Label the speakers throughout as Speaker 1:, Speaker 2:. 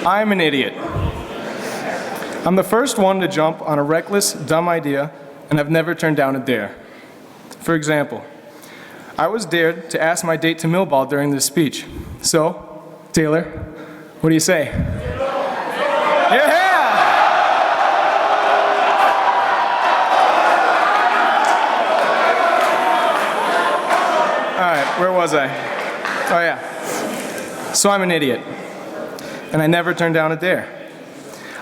Speaker 1: I'm an idiot. I'm the first one to jump on a reckless, dumb idea, and I've never turned down a dare. For example, I was dared to ask my date to millball during this speech. So, Taylor, what do you say? Yeah! All right, where was I? Oh yeah. So I'm an idiot, and I never turned down a dare.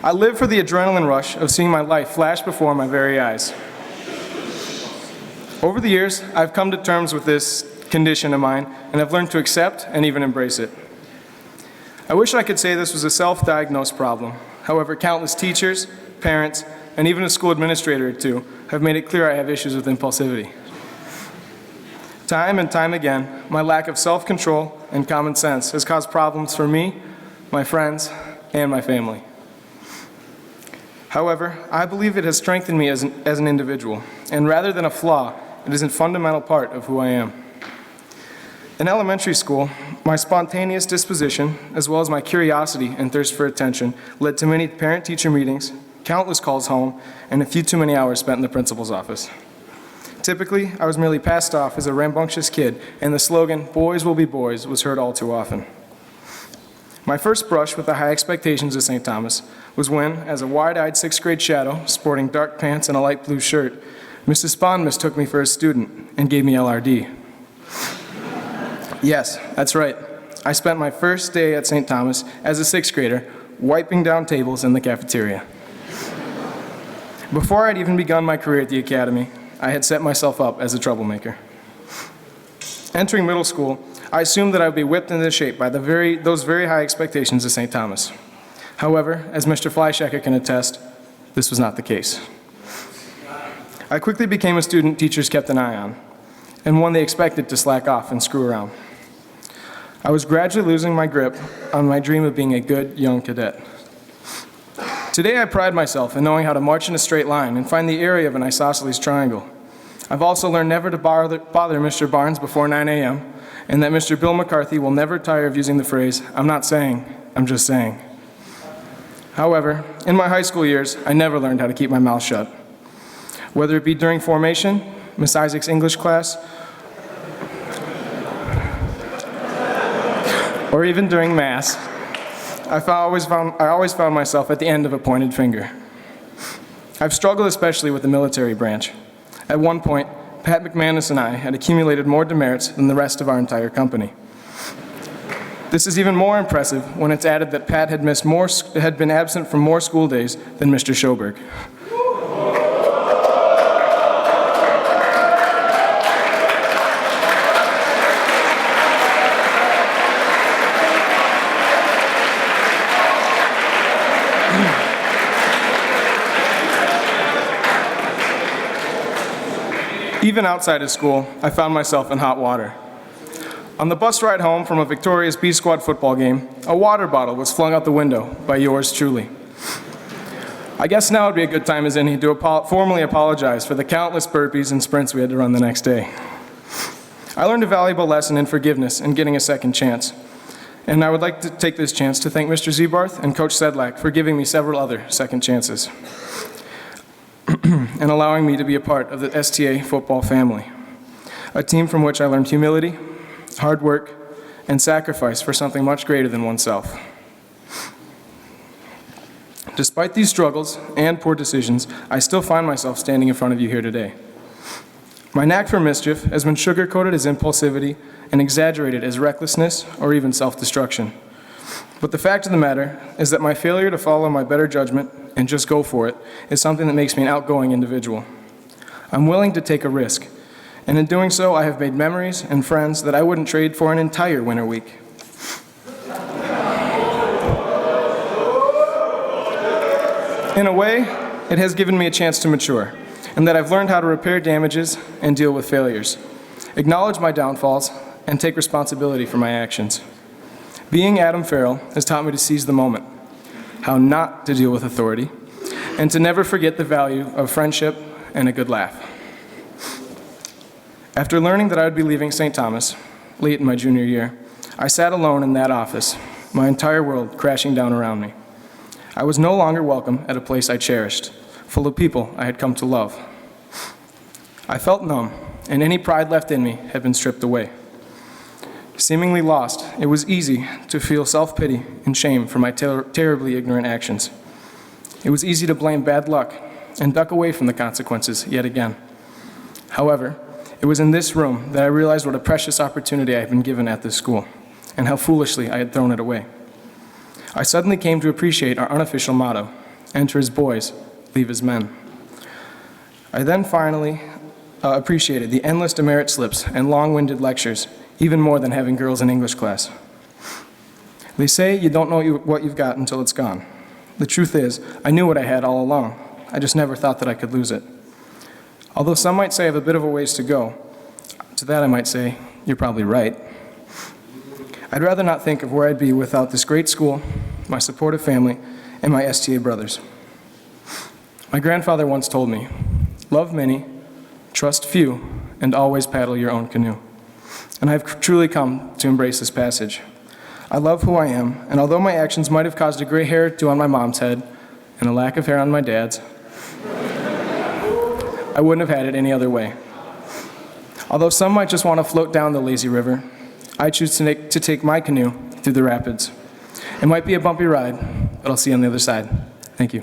Speaker 1: I live for the adrenaline rush of seeing my life flash before my very eyes. Over the years, I've come to terms with this condition of mine, and I've learned to accept and even embrace it. I wish I could say this was a self-diagnosed problem. However, countless teachers, parents, and even a school administrator or two have made it clear I have issues with impulsivity. Time and time again, my lack of self-control and common sense has caused problems for me, my friends, and my family. However, I believe it has strengthened me as an individual, and rather than a flaw, it is a fundamental part of who I am. In elementary school, my spontaneous disposition, as well as my curiosity and thirst for attention, led to many parent-teacher meetings, countless calls home, and a few too many hours spent in the principal's office. Typically, I was merely passed off as a rambunctious kid, and the slogan, "Boys will be boys," was heard all too often. My first brush with the high expectations of St. Thomas was when, as a wide-eyed sixth-grade shadow, sporting dark pants and a light blue shirt, Mrs. Spahn mistook me for a student and gave me LRD. Yes, that's right. I spent my first day at St. Thomas as a sixth grader wiping down tables in the cafeteria. Before I'd even begun my career at the academy, I had set myself up as a troublemaker. Entering middle school, I assumed that I would be whipped into shape by those very high expectations of St. Thomas. However, as Mr. Fleischecker can attest, this was not the case. I quickly became a student teachers kept an eye on, and one they expected to slack off and screw around. I was gradually losing my grip on my dream of being a good young cadet. Today I pride myself in knowing how to march in a straight line and find the area of an isosceles triangle. I've also learned never to bother Mr. Barnes before 9 a.m., and that Mr. Bill McCarthy will never tire of using the phrase, "I'm not saying, I'm just saying." However, in my high school years, I never learned how to keep my mouth shut. Whether it be during formation, Miss Isaac's English class, or even during Mass, I always found myself at the end of a pointed finger. I've struggled especially with the military branch. At one point, Pat McManus and I had accumulated more demerits than the rest of our entire company. This is even more impressive when it's added that Pat had been absent from more school days than Mr. Schoberg. Even outside of school, I found myself in hot water. On the bus ride home from a victorious B Squad football game, a water bottle was flung out the window by yours truly. I guess now would be a good time as any to formally apologize for the countless burpees and sprints we had to run the next day. I learned a valuable lesson in forgiveness and getting a second chance. And I would like to take this chance to thank Mr. Zebarth and Coach Sedlak for giving me several other second chances and allowing me to be a part of the STA football family, a team from which I learned humility, hard work, and sacrifice for something much greater than oneself. Despite these struggles and poor decisions, I still find myself standing in front of you here today. My knack for mischief has been sugar-coated as impulsivity and exaggerated as recklessness or even self-destruction. But the fact of the matter is that my failure to follow my better judgment and just go for it is something that makes me an outgoing individual. I'm willing to take a risk, and in doing so, I have made memories and friends that I wouldn't trade for an entire winter week. In a way, it has given me a chance to mature, and that I've learned how to repair damages and deal with failures, acknowledge my downfalls, and take responsibility for my actions. Being Adam Farrell has taught me to seize the moment, how not to deal with authority, and to never forget the value of friendship and a good laugh. After learning that I would be leaving St. Thomas late in my junior year, I sat alone in that office, my entire world crashing down around me. I was no longer welcome at a place I cherished, full of people I had come to love. I felt numb, and any pride left in me had been stripped away. Seemingly lost, it was easy to feel self-pity and shame for my terribly ignorant actions. It was easy to blame bad luck and duck away from the consequences yet again. However, it was in this room that I realized what a precious opportunity I had been given at this school, and how foolishly I had thrown it away. I suddenly came to appreciate our unofficial motto, enter as boys, leave as men. I then finally appreciated the endless demerit slips and long-winded lectures, even more than having girls in English class. They say you don't know what you've got until it's gone. The truth is, I knew what I had all along. I just never thought that I could lose it. Although some might say I have a bit of a ways to go, to that I might say, you're probably right. I'd rather not think of where I'd be without this great school, my supportive family, and my STA brothers. My grandfather once told me, love many, trust few, and always paddle your own canoe. And I've truly come to embrace this passage. I love who I am, and although my actions might have caused a gray hair or two on my mom's head and a lack of hair on my dad's, I wouldn't have had it any other way. Although some might just want to float down the lazy river, I choose to take my canoe through the rapids. It might be a bumpy ride, but I'll see you on the other side. Thank you.